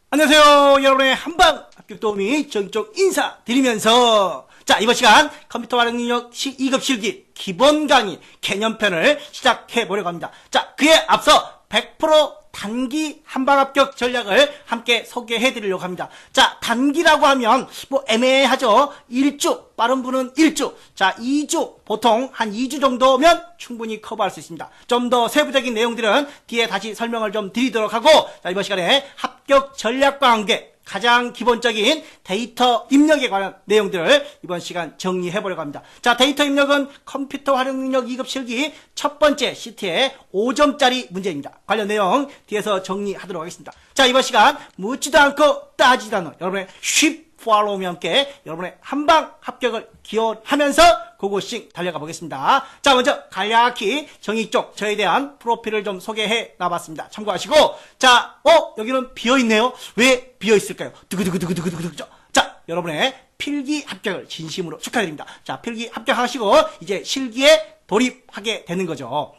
안녕하세요. 여러분의 한방 합격 도우미 정쪽 인사드리면서 자, 이번 시간 컴퓨터 활용 능력 2급 실기 기본 강의 개념편을 시작해 보려고 합니다. 자, 그에 앞서 100% 단기 한방 합격 전략을 함께 소개해 드리려고 합니다. 자, 단기라고 하면 뭐 애매하죠. 1주, 빠른 분은 1주, 자 2주, 보통 한 2주 정도면 충분히 커버할 수 있습니다. 좀 더 세부적인 내용들은 뒤에 다시 설명을 좀 드리도록 하고, 자, 이번 시간에 합격 전략과 관계 가장 기본적인 데이터 입력에 관한 내용들을 이번 시간 정리해 보려고 합니다. 자, 데이터 입력은 컴퓨터 활용 능력 2급 실기 첫 번째 시트의 5점짜리 문제입니다. 관련 내용 뒤에서 정리하도록 하겠습니다. 자, 이번 시간 묻지도 않고 따지지도 않는 여러분의 쉽 팔로우와 함께 여러분의 한방 합격을 기원하면서 고고싱 달려가 보겠습니다. 자, 먼저 간략히 정의 쪽 저에 대한 프로필을 좀 소개해 놔봤습니다. 참고하시고, 자, 여기는 비어있네요. 왜 비어있을까요? 두구두구두구두구두구. 자, 여러분의 필기 합격을 진심으로 축하드립니다. 자, 필기 합격하시고 이제 실기에 돌입하게 되는 거죠.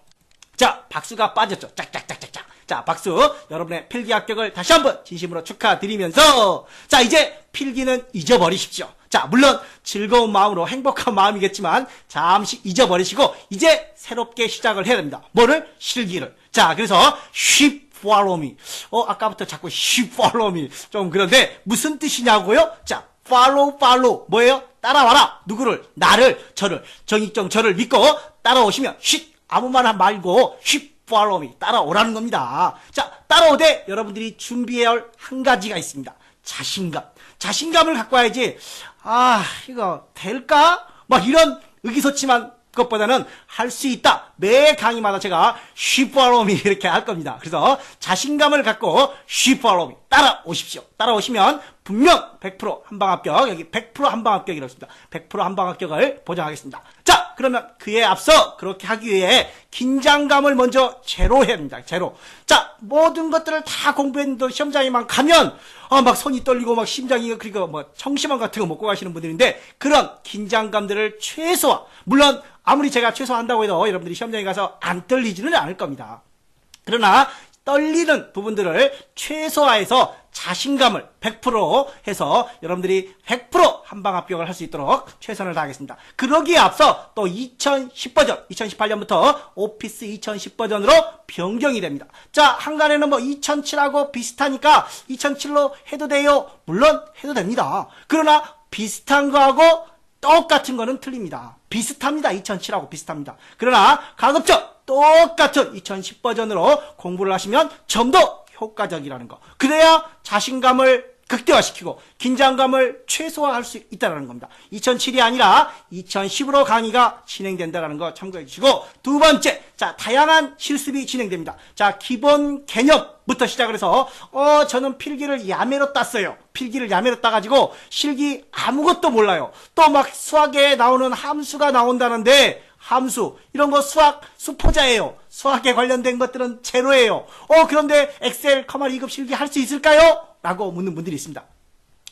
자, 박수가 빠졌죠. 짝짝짝짝짝. 자, 박수. 여러분의 필기 합격을 다시 한번 진심으로 축하드리면서, 자, 이제 필기는 잊어버리십시오. 자, 물론 즐거운 마음으로 행복한 마음이겠지만 잠시 잊어버리시고 이제 새롭게 시작을 해야 됩니다. 뭐를? 실기를. 자, 그래서 쉽 follow me. 아까부터 자꾸 쉽 follow me. 좀 그런데 무슨 뜻이냐고요? 자, follow 뭐예요? 따라와라. 누구를? 나를, 저를, 정익정 저를 믿고 따라오시면 쉽 아무 말 말고 쉽 follow me. 따라오라는 겁니다. 자, 따라오되 여러분들이 준비해야 할 한 가지가 있습니다. 자신감. 자신감을 갖고 와야지, 이거 될까? 막 이런 의기소침한 것보다는 할 수 있다. 매 강의마다 제가 쉽 follow me 이렇게 할 겁니다. 그래서 자신감을 갖고 쉽 follow me. 따라오십시오. 따라오시면 분명 100% 한방 합격, 여기 100% 한방 합격이라고 했습니다. 100% 한방 합격을 보장하겠습니다. 자, 그러면 그에 앞서 그렇게 하기 위해 긴장감을 먼저 제로해야 합니다. 제로. 자, 모든 것들을 다 공부했는데 시험장에만 가면 막 손이 떨리고 막 심장이 그리고 뭐 청심환 같은 거 먹고 가시는 분들인데, 그런 긴장감들을 최소화. 물론 아무리 제가 최소화한다고 해도 여러분들이 시험장에 가서 안 떨리지는 않을 겁니다. 그러나 떨리는 부분들을 최소화해서 자신감을 100% 해서 여러분들이 100% 한방 합격을 할 수 있도록 최선을 다하겠습니다. 그러기에 앞서 또 2010 버전, 2018년부터 오피스 2010 버전으로 변경이 됩니다. 자, 한간에는 뭐 2007하고 비슷하니까 2007로 해도 돼요. 물론 해도 됩니다. 그러나 비슷한 거하고 똑같은 거는 틀립니다. 비슷합니다. 2007하고 비슷합니다. 그러나 가급적 똑같은 2010 버전으로 공부를 하시면 좀 더 효과적이라는 거. 그래야 자신감을 극대화시키고 긴장감을 최소화할 수 있다는 겁니다. 2007이 아니라 2010으로 강의가 진행된다는 거 참고해 주시고, 두 번째, 자, 다양한 실습이 진행됩니다. 자, 기본 개념부터 시작을 해서 저는 필기를 야매로 땄어요. 필기를 야매로 따가지고 실기 아무것도 몰라요. 또 막 수학에 나오는 함수가 나온다는데, 함수 이런 거 수학 수포자예요. 수학에 관련된 것들은 제로예요. 그런데 엑셀 커말 2급 실기 할 수 있을까요? 라고 묻는 분들이 있습니다.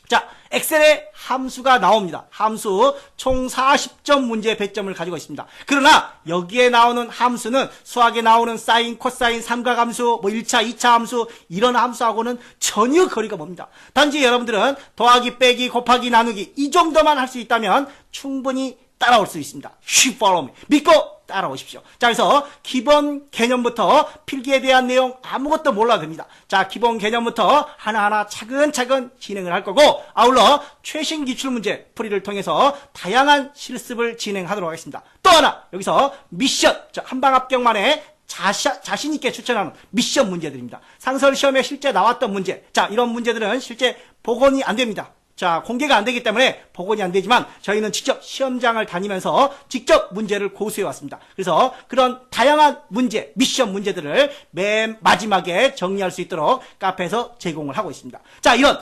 자, 엑셀에 함수가 나옵니다. 함수 총 40점 문제 배점을 가지고 있습니다. 그러나 여기에 나오는 함수는 수학에 나오는 사인, 코사인, 삼각함수, 뭐 1차, 2차 함수, 이런 함수하고는 전혀 거리가 멉니다. 단지 여러분들은 더하기, 빼기, 곱하기, 나누기 이 정도만 할 수 있다면 충분히 따라올 수 있습니다. 쉽 follow me. 믿고 따라오십시오. 자, 그래서 기본 개념부터 필기에 대한 내용 아무것도 몰라도 됩니다. 자, 기본 개념부터 하나하나 차근차근 진행을 할 거고, 아울러 최신 기출문제 풀이를 통해서 다양한 실습을 진행하도록 하겠습니다. 또 하나, 여기서 미션, 한방 합격만의 자신있게 추천하는 미션 문제들입니다. 상설 시험에 실제 나왔던 문제. 자, 이런 문제들은 실제 복원이 안 됩니다. 자, 공개가 안 되기 때문에 복원이 안 되지만 저희는 직접 시험장을 다니면서 직접 문제를 고수해 왔습니다. 그래서 그런 다양한 문제, 미션 문제들을 맨 마지막에 정리할 수 있도록 카페에서 제공을 하고 있습니다. 자, 이런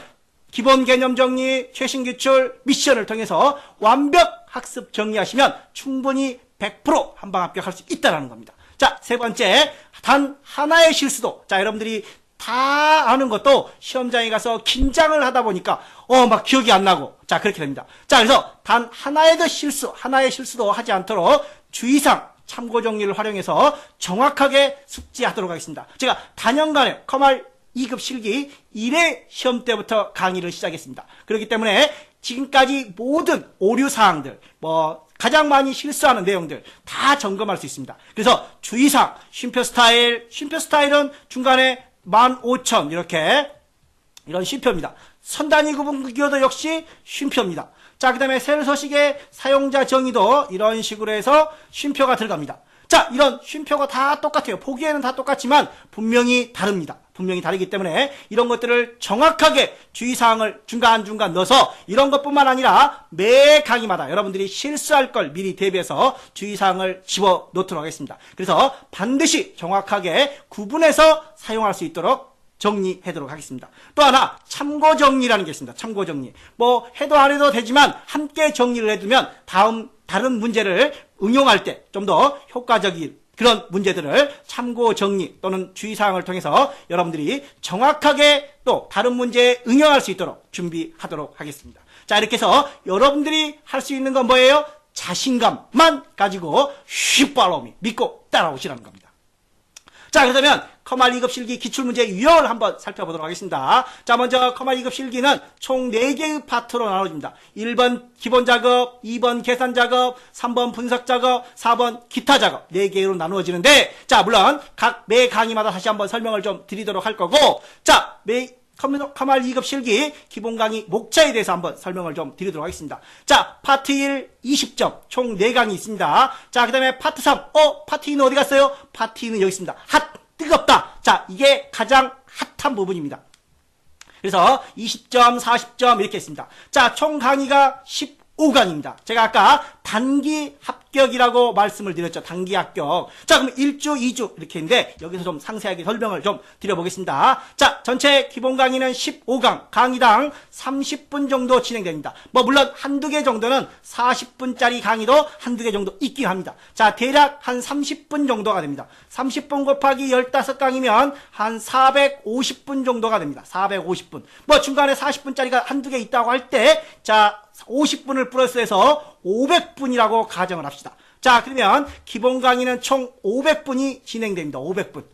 기본 개념 정리, 최신 기출, 미션을 통해서 완벽 학습 정리하시면 충분히 100% 한방 합격할 수 있다는 겁니다. 자, 세 번째, 단 하나의 실수도, 자, 여러분들이 다 아는 것도 시험장에 가서 긴장을 하다 보니까 막 기억이 안 나고, 자, 그렇게 됩니다. 자, 그래서 단 하나의 실수도 하지 않도록 주의사항 참고 정리를 활용해서 정확하게 숙지하도록 하겠습니다. 제가 단연간에 커말 2급 실기 1회 시험 때부터 강의를 시작했습니다. 그렇기 때문에 지금까지 모든 오류 사항들, 가장 많이 실수하는 내용들 다 점검할 수 있습니다. 그래서 주의사항, 쉼표 스타일은 중간에 15,000 이렇게 이런 쉼표입니다. 선단위 구분 기호도 역시 쉼표입니다. 자, 그 다음에 셀서식의 사용자 정의도 이런 식으로 해서 쉼표가 들어갑니다. 자, 이런 쉼표가 다 똑같아요. 보기에는 다 똑같지만 분명히 다릅니다. 분명히 다르기 때문에 이런 것들을 정확하게 주의사항을 중간중간 넣어서 이런 것뿐만 아니라 매 강의마다 여러분들이 실수할 걸 미리 대비해서 주의사항을 집어넣도록 하겠습니다. 그래서 반드시 정확하게 구분해서 사용할 수 있도록 정리하도록 하겠습니다. 또 하나 참고 정리라는 게 있습니다. 참고 정리. 해도 안 해도 되지만 함께 정리를 해두면 다른 문제를 응용할 때 좀 더 효과적인 그런 문제들을 참고 정리 또는 주의사항을 통해서 여러분들이 정확하게 또 다른 문제에 응용할 수 있도록 준비하도록 하겠습니다. 자, 이렇게 해서 여러분들이 할 수 있는 건 뭐예요? 자신감만 가지고 쉽발로미 믿고 따라오시라는 겁니다. 자, 그렇다면 커말 2급 실기 기출문제 유형을 한번 살펴보도록 하겠습니다. 자, 먼저 커말 2급 실기는 총 4개의 파트로 나눠집니다. 1번 기본 작업, 2번 계산 작업, 3번 분석 작업, 4번 기타 작업 4개로 나누어지는데, 자, 물론 매 강의마다 다시 한번 설명을 좀 드리도록 할 거고, 자, 커말 2급 실기 기본 강의 목차에 대해서 한번 설명을 좀 드리도록 하겠습니다. 자, 파트 1 20점 총 4강이 있습니다. 자, 그 다음에 파트 3 파트 2는 어디 갔어요? 파트 2는 여기 있습니다. 뜨겁다. 자, 이게 가장 핫한 부분입니다. 그래서 20점 40점 이렇게 있습니다. 자, 총 강의가 15강입니다. 제가 아까 단기 합격이라고 말씀을 드렸죠. 단기 합격. 자, 그럼 1주, 2주 이렇게 있는데 여기서 좀 상세하게 설명을 좀 드려보겠습니다. 자, 전체 기본 강의는 15강, 강의당 30분 정도 진행됩니다. 물론 한두 개 정도는 40분짜리 강의도 한두 개 정도 있긴 합니다. 자, 대략 한 30분 정도가 됩니다. 30분 곱하기 15강이면 한 450분 정도가 됩니다. 450분. 중간에 40분짜리가 한두 개 있다고 할 때, 자, 50분을 플러스해서 500분이라고 가정을 합시다. 자, 그러면 기본 강의는 총 500분이 진행됩니다. 500분.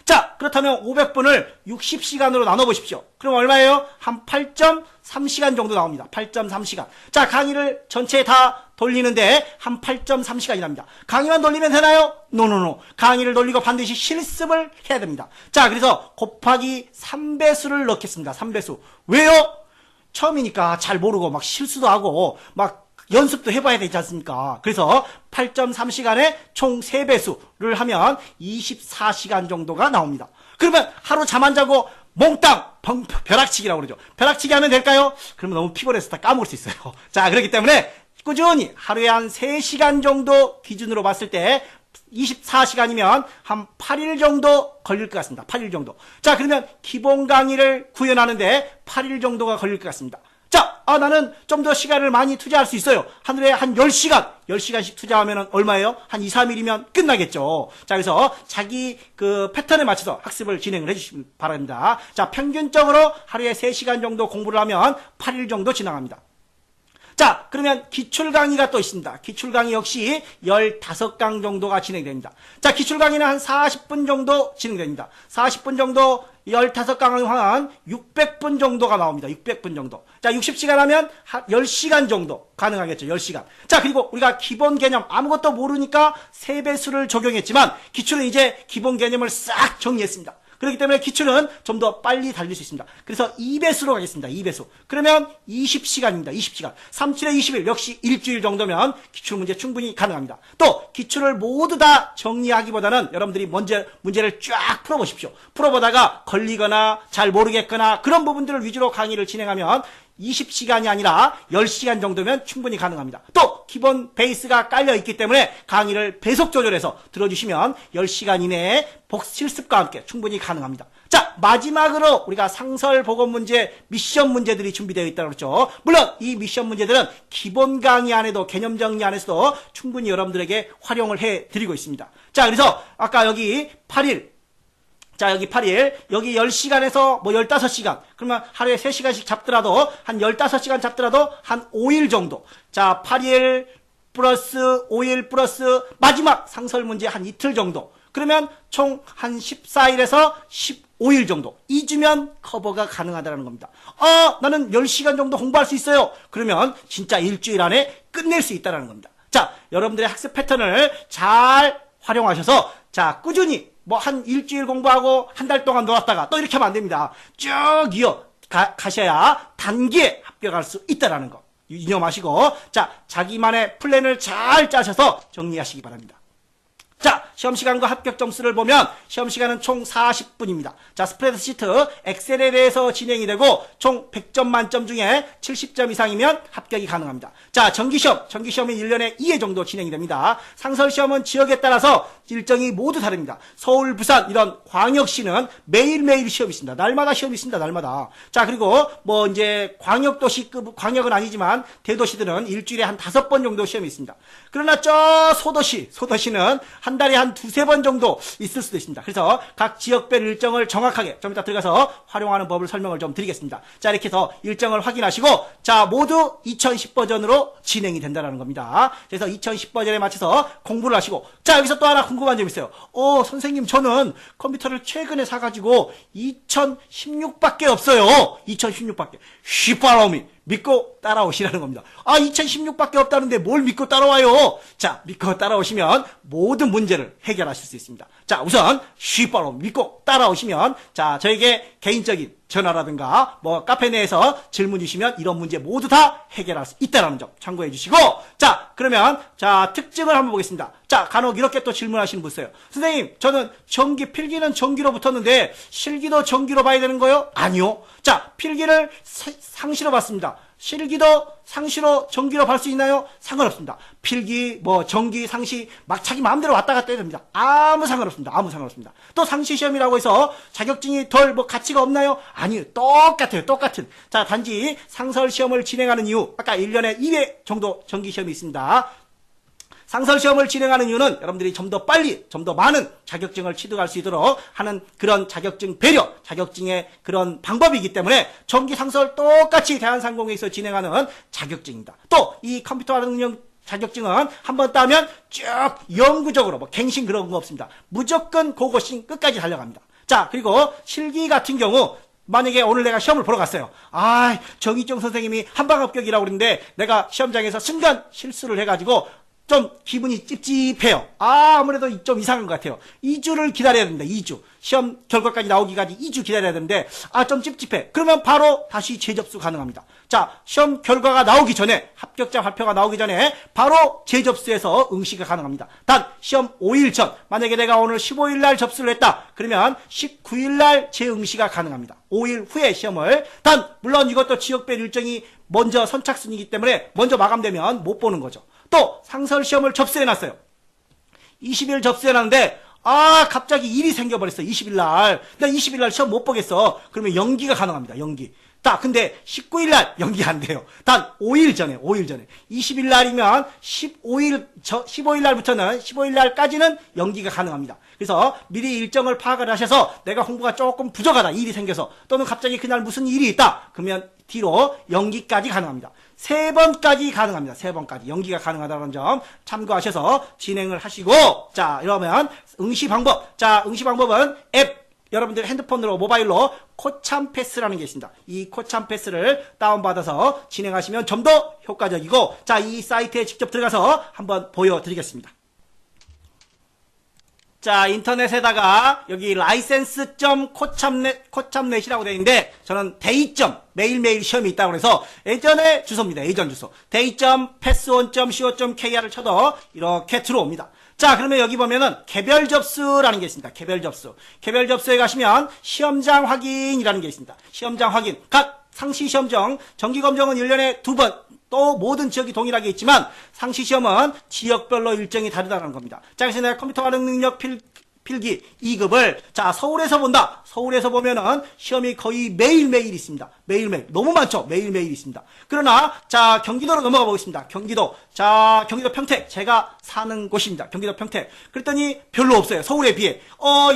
자, 그렇다면 500분을 60시간으로 나눠보십시오. 그럼 얼마예요? 한 8.3시간 정도 나옵니다. 8.3시간. 자, 강의를 전체 다 돌리는데 한 8.3시간이랍니다. 강의만 돌리면 되나요? 노노노. 강의를 돌리고 반드시 실습을 해야 됩니다. 자, 그래서 곱하기 3배수를 넣겠습니다. 3배수. 왜요? 처음이니까 잘 모르고 막 실수도 하고 막 연습도 해봐야 되지 않습니까? 그래서 8.3시간에 총 3배수를 하면 24시간 정도가 나옵니다. 그러면 하루 잠 안 자고 몽땅 벼락치기라고 그러죠. 벼락치기 하면 될까요? 그러면 너무 피곤해서 다 까먹을 수 있어요. 자, 그렇기 때문에 꾸준히 하루에 한 3시간 정도 기준으로 봤을 때 24시간이면 한 8일 정도 걸릴 것 같습니다. 8일 정도. 자, 그러면 기본 강의를 구현하는데 8일 정도가 걸릴 것 같습니다. 자, 나는 좀 더 시간을 많이 투자할 수 있어요. 하루에 한 10시간씩 투자하면 얼마예요? 한 2, 3일이면 끝나겠죠. 자, 그래서 자기 그 패턴에 맞춰서 학습을 진행을 해주시기 바랍니다. 자, 평균적으로 하루에 3시간 정도 공부를 하면 8일 정도 지나갑니다. 자, 그러면 기출 강의가 또 있습니다. 기출 강의 역시 15강 정도가 진행됩니다. 자, 기출 강의는 한 40분 정도 진행됩니다. 40분 정도 15강을 한 600분 정도가 나옵니다. 600분 정도. 자, 60시간 하면 한 10시간 정도 가능하겠죠. 10시간. 자, 그리고 우리가 기본 개념 아무것도 모르니까 3배수를 적용했지만 기출은 이제 기본 개념을 싹 정리했습니다. 그렇기 때문에 기출은 좀 더 빨리 달릴 수 있습니다. 그래서 2배수로 가겠습니다. 2배수. 그러면 20시간입니다. 20시간. 37에 20일 역시 일주일 정도면 기출문제 충분히 가능합니다. 또 기출을 모두 다 정리하기보다는 여러분들이 먼저 문제를 쫙 풀어보십시오. 풀어보다가 걸리거나 잘 모르겠거나 그런 부분들을 위주로 강의를 진행하면 20시간이 아니라 10시간 정도면 충분히 가능합니다. 또 기본 베이스가 깔려있기 때문에 강의를 배속 조절해서 들어주시면 10시간 이내에 실습과 함께 충분히 가능합니다. 자, 마지막으로 우리가 상설 보건 문제, 미션 문제들이 준비되어 있다고 그랬죠. 물론 이 미션 문제들은 기본 강의 안에도 개념 정리 안에서도 충분히 여러분들에게 활용을 해드리고 있습니다. 자, 그래서 아까 여기 8일 자, 여기 8일, 여기 10시간에서 15시간. 그러면 하루에 3시간씩 잡더라도, 한 15시간 잡더라도, 한 5일 정도. 자, 8일 플러스 5일 플러스 마지막 상설 문제 한 이틀 정도. 그러면 총 한 14일에서 15일 정도, 2주면 커버가 가능하다는 겁니다. 나는 10시간 정도 공부할 수 있어요. 그러면 진짜 일주일 안에 끝낼 수 있다는 겁니다. 자, 여러분들의 학습 패턴을 잘 활용하셔서, 자, 꾸준히 뭐 한 일주일 공부하고 한 달 동안 놀았다가 또 이렇게 하면 안 됩니다. 쭉 이어 가셔야 단기에 합격할 수 있다는 거 유념하시고, 자, 자기만의 플랜을 잘 짜셔서 정리하시기 바랍니다. 자, 시험시간과 합격 점수를 보면 시험시간은 총 40분입니다. 자, 스프레드시트 엑셀에 대해서 진행이 되고 총 100점 만점 중에 70점 이상이면 합격이 가능합니다. 자, 정기시험은 1년에 2회 정도 진행이 됩니다. 상설시험은 지역에 따라서 일정이 모두 다릅니다. 서울, 부산 이런 광역시는 매일매일 시험이 있습니다. 날마다 시험이 있습니다. 날마다. 자, 그리고 뭐 이제 광역도시급, 광역은 아니지만 대도시들은 일주일에 한 5번 정도 시험이 있습니다. 그러나 소도시는 한 달에 한 2-3번 정도 있을 수도 있습니다. 그래서 각 지역별 일정을 정확하게 좀 이따 들어가서 활용하는 법을 설명을 좀 드리겠습니다. 자, 이렇게 해서 일정을 확인하시고, 자, 모두 2010 버전으로 진행이 된다는 겁니다. 그래서 2010 버전에 맞춰서 공부를 하시고, 자, 여기서 또 하나 궁금한 점이 있어요. 선생님, 저는 컴퓨터를 최근에 사가지고 2016밖에 없어요. 2016밖에. 쉬파로미. 믿고 따라오시라는 겁니다. 2016밖에 없다는데 뭘 믿고 따라와요? 자, 믿고 따라오시면 모든 문제를 해결하실 수 있습니다. 자, 우선 쉽바로 믿고 따라오시면, 자, 저에게 개인적인 전화라든가 뭐 카페 내에서 질문 주시면 이런 문제 모두 다 해결할 수 있다는 점 참고해 주시고, 자, 그러면 자, 특징을 한번 보겠습니다. 자, 간혹 이렇게 또 질문하시는 분 있어요. 선생님, 저는 필기는 전기로 붙었는데 실기도 전기로 봐야 되는 거요? 아니요. 자, 필기를 상시로 봤습니다. 실기도 상시로 전기로 볼 수 있나요? 상관없습니다. 필기, 뭐 전기, 상시 막 자기 마음대로 왔다 갔다 해야 됩니다. 아무 상관없습니다. 아무 상관없습니다. 또 상시 시험이라고 해서 자격증이 덜 뭐 가치가 없나요? 아니요. 똑같아요. 똑같은. 자, 단지 상설 시험을 진행하는 이유, 아까 1년에 2회 정도 정기 시험이 있습니다. 상설 시험을 진행하는 이유는 여러분들이 좀 더 빨리, 좀 더 많은 자격증을 취득할 수 있도록 하는 그런 자격증 배려, 자격증의 그런 방법이기 때문에 정기 상설 똑같이 대한상공회에서 진행하는 자격증입니다. 또 이 컴퓨터 능력 자격증은 한번 따면 쭉 영구적으로 뭐 갱신 그런 거 없습니다. 무조건 고고싱 끝까지 달려갑니다. 자, 그리고 실기 같은 경우 만약에 오늘 내가 시험을 보러 갔어요. 정희정 선생님이 한방 합격이라고 그러는데 내가 시험장에서 순간 실수를 해가지고 좀 기분이 찝찝해요. 아무래도 좀 이상한 것 같아요. 2주를 기다려야 됩니다. 2주. 시험 결과까지 나오기까지 2주 기다려야 되는데 좀 찝찝해. 그러면 바로 다시 재접수 가능합니다. 자, 시험 결과가 나오기 전에, 합격자 발표가 나오기 전에 바로 재접수해서 응시가 가능합니다. 단 시험 5일 전, 만약에 내가 오늘 15일 날 접수를 했다. 그러면 19일 날 재응시가 가능합니다. 5일 후에 시험을. 단 물론 이것도 지역별 일정이 먼저 선착순이기 때문에 먼저 마감되면 못 보는 거죠. 또 상설 시험을 접수해놨어요. 20일 접수해놨는데 갑자기 일이 생겨버렸어. 20일 날. 나 20일 날 시험 못 보겠어. 그러면 연기가 가능합니다. 연기. 근데 19일 날 연기 안 돼요. 단 5일 전에. 20일 날이면 15일 날부터는 15일 날까지는 연기가 가능합니다. 그래서 미리 일정을 파악을 하셔서 내가 홍보가 조금 부족하다, 일이 생겨서, 또는 갑자기 그날 무슨 일이 있다, 그러면 뒤로 연기까지 가능합니다. 3번까지 가능합니다. 3번까지 연기가 가능하다는 점 참고하셔서 진행을 하시고, 자, 이러면 응시 방법. 자, 응시 방법은 앱, 여러분들 핸드폰으로, 모바일로 코참 패스라는 게 있습니다. 이 코참 패스를 다운받아서 진행하시면 좀 더 효과적이고, 자, 이 사이트에 직접 들어가서 한번 보여드리겠습니다. 자, 인터넷에다가 여기 license.co참넷이라고 되어 있는데, 저는 데이.com 매일매일 시험이 있다고 해서 예전의 주소입니다. 예전 주소. 데이.패스온.co.kr을 쳐도 이렇게 들어옵니다. 자, 그러면 여기 보면은 개별 접수라는 게 있습니다. 개별 접수. 개별 접수에 가시면 시험장 확인이라는 게 있습니다. 시험장 확인. 각 상시 시험장, 정기 검정은 1년에 2번, 또 모든 지역이 동일하게 있지만 상시 시험은 지역별로 일정이 다르다는 겁니다. 자, 그래서 내가 컴퓨터 활용 능력 필기 2급을 자, 서울에서 본다. 서울에서 보면은 시험이 거의 매일매일 있습니다. 매일매일. 너무 많죠? 매일매일 있습니다. 그러나 자, 경기도로 넘어가 보겠습니다. 경기도. 자, 경기도 평택. 제가 사는 곳입니다. 경기도 평택. 그랬더니 별로 없어요. 서울에 비해.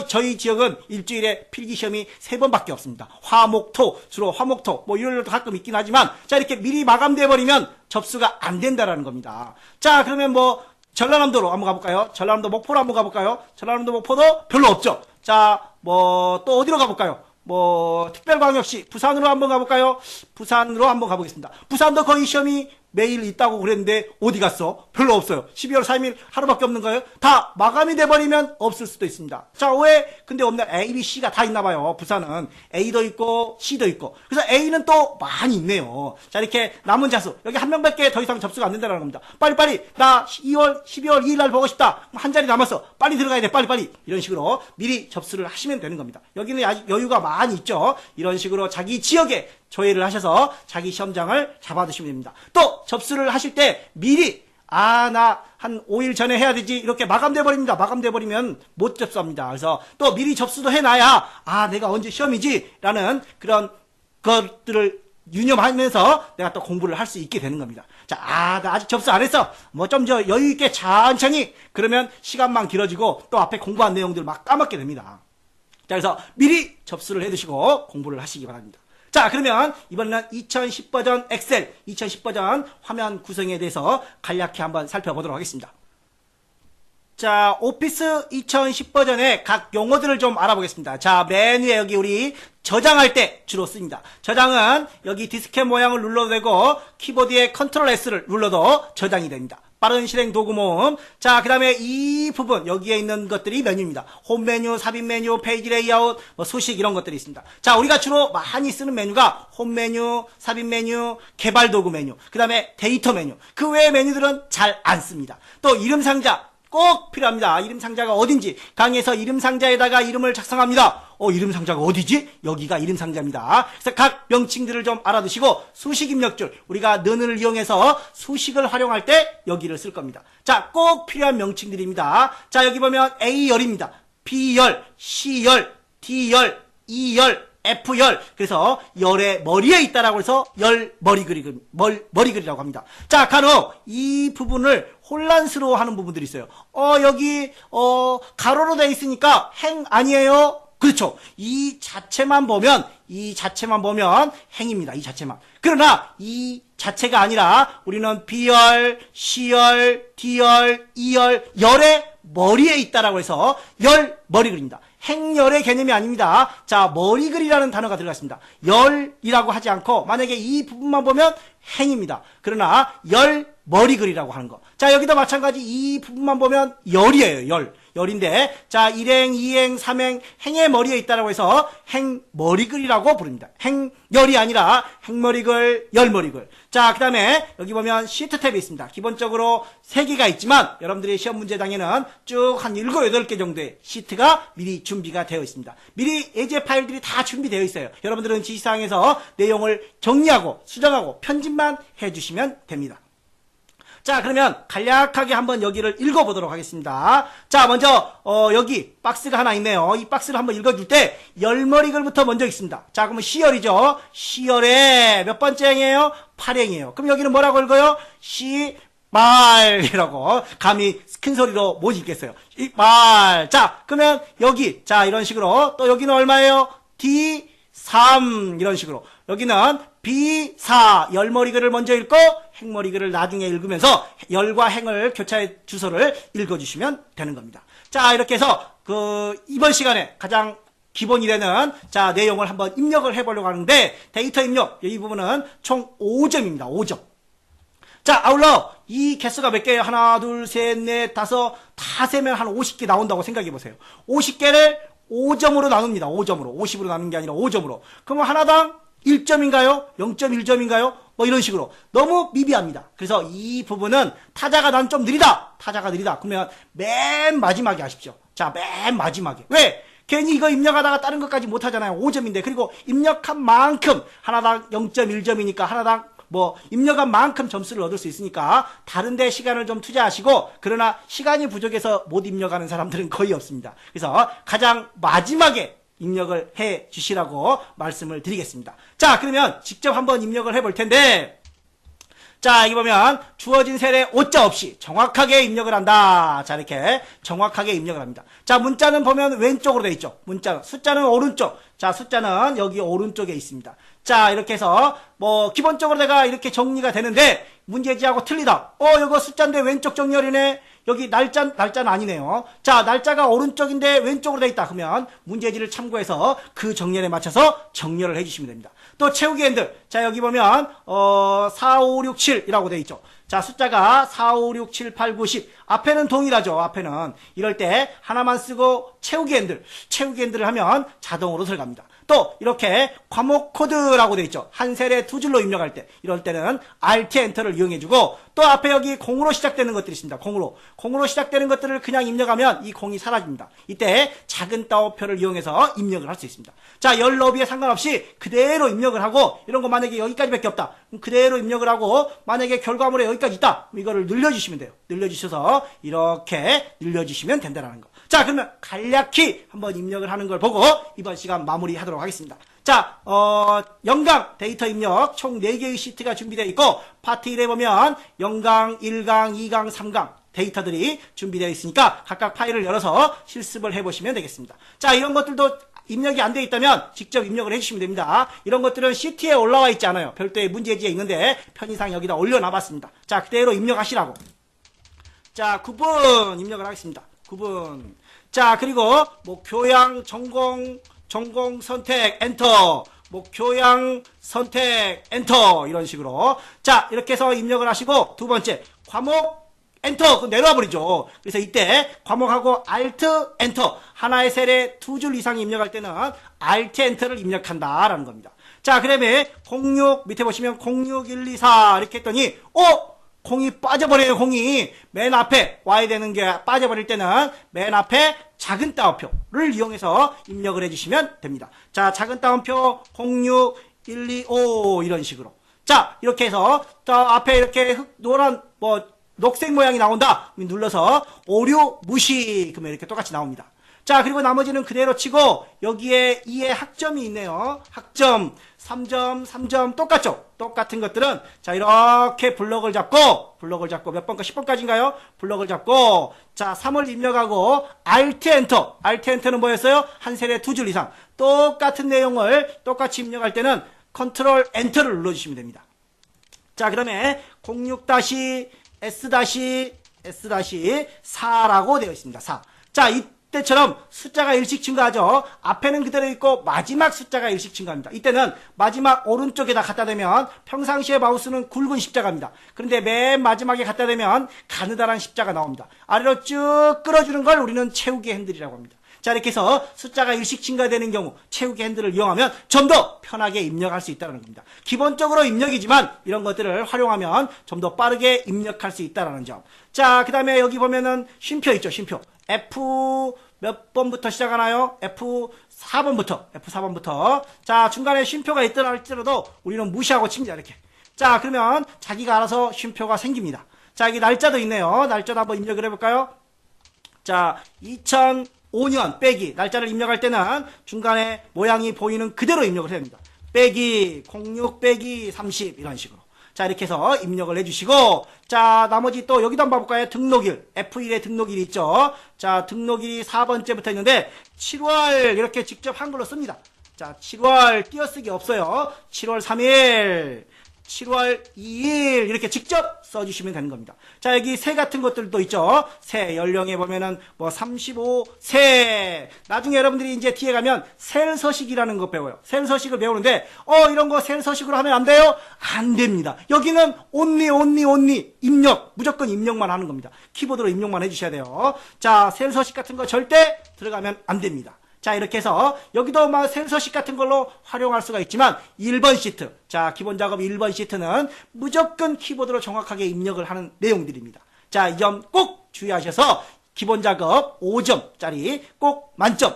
저희 지역은 일주일에 필기 시험이 3번밖에 없습니다. 화목토, 주로 화목토, 뭐 일요일도 가끔 있긴 하지만, 자, 이렇게 미리 마감돼 버리면 접수가 안 된다라는 겁니다. 자, 그러면 뭐 전라남도로 한번 가볼까요? 전라남도 목포로 한번 가볼까요? 전라남도 목포도 별로 없죠. 자, 뭐 또 어디로 가볼까요? 뭐 특별광역시 부산으로 한번 가볼까요? 부산으로 한번 가보겠습니다. 부산도 거의 시험이 매일 있다고 그랬는데 어디 갔어? 별로 없어요. 12월 3일 하루밖에 없는 거예요. 다 마감이 돼버리면 없을 수도 있습니다. 자, 왜 근데 없나? A, B, C가 다 있나 봐요. 부산은 A도 있고 C도 있고. 그래서 A는 또 많이 있네요. 자, 이렇게 남은 자수 여기 한 명밖에 더 이상 접수가 안 된다는 겁니다. 빨리빨리 나 12월 2일 날 보고 싶다. 한 자리 남았어. 빨리 들어가야 돼. 빨리빨리. 이런 식으로 미리 접수를 하시면 되는 겁니다. 여기는 아직 여유가 많이 있죠. 이런 식으로 자기 지역에 조회를 하셔서 자기 시험장을 잡아두시면 됩니다. 또 접수를 하실 때 미리 나 한 5일 전에 해야 되지 이렇게 마감돼 버립니다. 마감돼 버리면 못 접수합니다. 그래서 또 미리 접수도 해놔야 내가 언제 시험이지 라는 그런 것들을 유념하면서 내가 또 공부를 할 수 있게 되는 겁니다. 자, 나 아직 접수 안 했어. 뭐 좀 여유 있게 천천히 그러면 시간만 길어지고 또 앞에 공부한 내용들 막 까먹게 됩니다. 자, 그래서 미리 접수를 해두시고 공부를 하시기 바랍니다. 자, 그러면 이번에는 2010 버전 엑셀, 2010 버전 화면 구성에 대해서 간략히 한번 살펴보도록 하겠습니다. 자, 오피스 2010 버전의 각 용어들을 좀 알아보겠습니다. 자, 맨 위에 여기 우리 저장할 때 주로 씁니다. 저장은 여기 디스켓 모양을 눌러도 되고 키보드의 컨트롤 S를 눌러도 저장이 됩니다. 빠른 실행 도구 모음. 자, 그 다음에 이 부분 여기에 있는 것들이 메뉴입니다. 홈 메뉴, 삽입 메뉴, 페이지 레이아웃, 뭐 수식 이런 것들이 있습니다. 자, 우리가 주로 많이 쓰는 메뉴가 홈 메뉴, 삽입 메뉴, 개발 도구 메뉴, 그 다음에 데이터 메뉴. 그 외의 메뉴들은 잘 안 씁니다. 또 이름 상자 꼭 필요합니다. 이름 상자가 어딘지 강의에서 이름 상자에다가 이름을 작성합니다. 이름 상자가 어디지? 여기가 이름 상자입니다. 그래서 각 명칭들을 좀 알아두시고 수식 입력줄 우리가 는을 이용해서 수식을 활용할 때 여기를 쓸 겁니다. 자, 꼭 필요한 명칭들입니다. 자, 여기 보면 A열입니다. B열, C열, D열, E열, F열. 그래서 열의 머리에 있다라고 해서 열 머리글이라고 합니다. 자, 간혹 이 부분을 혼란스러워하는 부분들이 있어요. 여기 가로로 되어 있으니까 행 아니에요? 그렇죠. 이 자체만 보면 행입니다. 이 자체만. 그러나 이 자체가 아니라 우리는 B열, C열, D열, E열, 열의 머리에 있다라고 해서 열 머리글입니다. 행열의 개념이 아닙니다. 자, 머리글이라는 단어가 들어갔습니다. 열이라고 하지 않고 만약에 이 부분만 보면 행입니다. 그러나 열 머리글이라고 하는 거. 자, 여기도 마찬가지 이 부분만 보면 열이에요. 열인데 자, 1행, 2행, 3행 행의 머리에 있다라고 해서 행머리글이라고 부릅니다. 행열이 아니라 행머리글, 열머리글. 자, 그 다음에 여기 보면 시트 탭이 있습니다. 기본적으로 3개가 있지만 여러분들의 시험 문제당에는 쭉 한 7, 8개 정도의 시트가 미리 준비가 되어 있습니다. 미리 예제 파일들이 다 준비되어 있어요. 여러분들은 지시사항에서 내용을 정리하고 수정하고 편집만 해주시면 됩니다. 자, 그러면 간략하게 한번 여기를 읽어보도록 하겠습니다. 자, 먼저 여기 박스가 하나 있네요. 이 박스를 한번 읽어줄 때 열머리글부터 먼저 읽습니다. 자, 그러면 C열이죠. C열의 몇 번째 행이에요? 8행이에요. 그럼 여기는 뭐라고 읽어요? 말이라고 감히 큰 소리로 못 읽겠어요. 말. 자, 그러면 여기 자, 이런 식으로 또 여기는 얼마예요? D3 이런 식으로 여기는 B4 열머리글을 먼저 읽고 행머리글을 나중에 읽으면서 열과 행을 교차의 주소를 읽어주시면 되는 겁니다. 자, 이렇게 해서 이번 시간에 가장 기본이 되는 자, 내용을 한번 입력을 해보려고 하는데 데이터 입력 이 부분은 총 5점입니다. 5점. 자, 아울러 이 개수가 몇 개예요? 하나, 둘, 셋, 넷, 다섯 다 세면 한 50개 나온다고 생각해 보세요. 50개를 5점으로 나눕니다. 5점으로. 50으로 나누는 게 아니라 5점으로. 그러면 하나당 1점인가요? 0.1점인가요? 뭐 이런 식으로. 너무 미비합니다. 그래서 이 부분은 타자가 난 좀 느리다. 타자가 느리다. 그러면 맨 마지막에 하십시오. 자, 맨 마지막에. 왜? 괜히 이거 입력하다가 다른 것까지 못하잖아요. 5점인데. 그리고 입력한 만큼 하나당 0.1점이니까 하나당 입력한 만큼 점수를 얻을 수 있으니까 다른 데 시간을 좀 투자하시고 그러나 시간이 부족해서 못 입력하는 사람들은 거의 없습니다. 그래서 가장 마지막에 입력을 해 주시라고 말씀을 드리겠습니다. 자, 그러면 직접 한번 입력을 해볼 텐데 자, 여기 보면 주어진 셀에 오자 없이 정확하게 입력을 한다. 자, 이렇게 정확하게 입력을 합니다. 자, 문자는 보면 왼쪽으로 되어 있죠. 문자, 숫자는 오른쪽. 자, 숫자는 여기 오른쪽에 있습니다. 자, 이렇게 해서 기본적으로 내가 이렇게 정리가 되는데 문제지하고 틀리다. 이거 숫자인데 왼쪽 정렬이네. 여기 날짜는 아니네요. 자, 날짜가 오른쪽인데 왼쪽으로 돼 있다. 그러면 문제지를 참고해서 그 정렬에 맞춰서 정렬을 해주시면 됩니다. 또 채우기 핸들. 자, 여기 보면 4, 5, 6, 7이라고 돼 있죠. 자, 숫자가 4, 5, 6, 7, 8, 9, 10. 앞에는 동일하죠. 앞에는. 이럴 때 하나만 쓰고 채우기 핸들을 하면 자동으로 들어갑니다. 또 이렇게 과목 코드라고 되어 있죠. 한 셀에 두 줄로 입력할 때, 이럴 때는 Alt 엔터를 이용해주고, 또 앞에 여기 공으로 시작되는 것들이 있습니다. 공으로 시작되는 것들을 그냥 입력하면 이 공이 사라집니다. 이때 작은 따옴표를 이용해서 입력을 할 수 있습니다. 자, 열 너비에 상관없이 그대로 입력을 하고, 이런 거 만약에 여기까지밖에 없다, 그럼 그대로 입력을 하고, 만약에 결과물에 여기까지 있다, 그럼 이거를 늘려주시면 돼요. 늘려주셔서 이렇게 늘려주시면 된다는 거. 자, 그러면 간략히 한번 입력을 하는 걸 보고 이번 시간 마무리하도록 하겠습니다. 자, 영강 데이터 입력 총 4개의 시트가 준비되어 있고, 파트 1에 보면 영강, 1강, 2강, 3강 데이터들이 준비되어 있으니까 각각 파일을 열어서 실습을 해보시면 되겠습니다. 자, 이런 것들도 입력이 안 되어 있다면 직접 입력을 해주시면 됩니다. 이런 것들은 시트에 올라와 있지 않아요. 별도의 문제지에 있는데 편의상 여기다 올려놔봤습니다. 자, 그대로 입력하시라고. 자, 9분 입력을 하겠습니다. 9분. 자, 그리고 교양 전공 선택 엔터, 교양 선택 엔터, 이런 식으로. 자, 이렇게 해서 입력을 하시고, 두 번째 과목 엔터, 내려와 버리죠. 그래서 이때 과목하고 Alt 엔터, 하나의 셀에 두 줄 이상 입력할 때는 Alt 엔터를 입력한다라는 겁니다. 자, 그다음에 06 밑에 보시면 06124 이렇게 했더니 공이 빠져버려요. 공이 맨 앞에 와야 되는 게 빠져버릴 때는 맨 앞에 작은 따옴표를 이용해서 입력을 해주시면 됩니다. 자, 작은 따옴표 06125 이런 식으로. 자, 이렇게 해서 저 앞에 이렇게 노란 녹색 모양이 나온다. 눌러서 오류 무시, 그러면 이렇게 똑같이 나옵니다. 자, 그리고 나머지는 그대로 치고 여기에 2의 학점이 있네요. 학점 3점, 3점 똑같죠? 똑같은 것들은 자, 이렇게 블럭을 잡고 몇 번까 10번까지인가요? 블럭을 잡고 자, 3을 입력하고 Alt 엔터. Alt 엔터는 뭐였어요? 한 셀에 두 줄 이상. 똑같은 내용을 똑같이 입력할 때는 컨트롤 엔터를 눌러 주시면 됩니다. 자, 그다음에 06-S-4라고 되어 있습니다. 4. 자, 이때처럼 숫자가 1씩 증가하죠. 앞에는 그대로 있고 마지막 숫자가 1씩 증가합니다. 이때는 마지막 오른쪽에다 갖다 대면 평상시에 마우스는 굵은 십자가입니다. 그런데 맨 마지막에 갖다 대면 가느다란 십자가 나옵니다. 아래로 쭉 끌어주는 걸 우리는 채우기 핸들이라고 합니다. 자, 이렇게 해서 숫자가 1씩 증가되는 경우 채우기 핸들을 이용하면 좀 더 편하게 입력할 수 있다는 겁니다. 기본적으로 입력이지만 이런 것들을 활용하면 좀 더 빠르게 입력할 수 있다는 점. 자, 그 다음에 여기 보면은 쉼표 있죠. 쉼표. F 몇 번부터 시작하나요? F4번부터. 자, 중간에 쉼표가 있더라 할지라도 우리는 무시하고 칩니다. 이렇게. 자, 그러면 자기가 알아서 쉼표가 생깁니다. 자, 여기 날짜도 있네요. 날짜도 한번 입력을 해볼까요? 자, 2005년 빼기 날짜를 입력할 때는 중간에 모양이 보이는 그대로 입력을 해야 됩니다. 빼기 06 빼기 30 이런 식으로. 자, 이렇게 해서 입력을 해주시고, 자, 나머지 또 여기도 한번 봐볼까요? 등록일. F1에 등록일이 있죠. 자, 등록일이 4번째부터 있는데 7월 이렇게 직접 한글로 씁니다. 자, 7월 띄어쓰기 없어요. 7월 3일, 7월 2일 이렇게 직접 써주시면 되는 겁니다. 자, 여기 세 같은 것들도 있죠. 세 연령에 보면은 35세. 나중에 여러분들이 이제 뒤에 가면 셀 서식이라는 거 배워요. 셀 서식을 배우는데 이런 거 셀 서식으로 하면 안 돼요? 안 됩니다. 여기는 only 입력, 무조건 입력만 하는 겁니다. 키보드로 입력만 해주셔야 돼요. 자, 셀 서식 같은 거 절대 들어가면 안 됩니다. 자, 이렇게 해서 여기도 셀 서식 같은 걸로 활용할 수가 있지만 1번 시트, 자, 기본 작업 1번 시트는 무조건 키보드로 정확하게 입력을 하는 내용들입니다. 자, 이 점 꼭 주의하셔서 기본 작업 5점짜리 꼭 만점,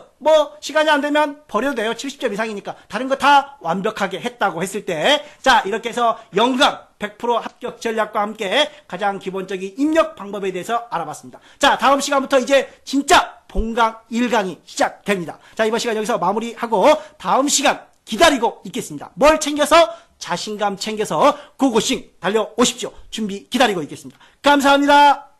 시간이 안 되면 버려도 돼요. 70점 이상이니까. 다른 거 다 완벽하게 했다고 했을 때, 자, 이렇게 해서 영광 100% 합격 전략과 함께 가장 기본적인 입력 방법에 대해서 알아봤습니다. 자, 다음 시간부터 이제 진짜 본강 1강이 시작됩니다. 자, 이번 시간 여기서 마무리하고 다음 시간 기다리고 있겠습니다. 뭘 챙겨서? 자신감 챙겨서 고고싱 달려오십시오. 준비 기다리고 있겠습니다. 감사합니다.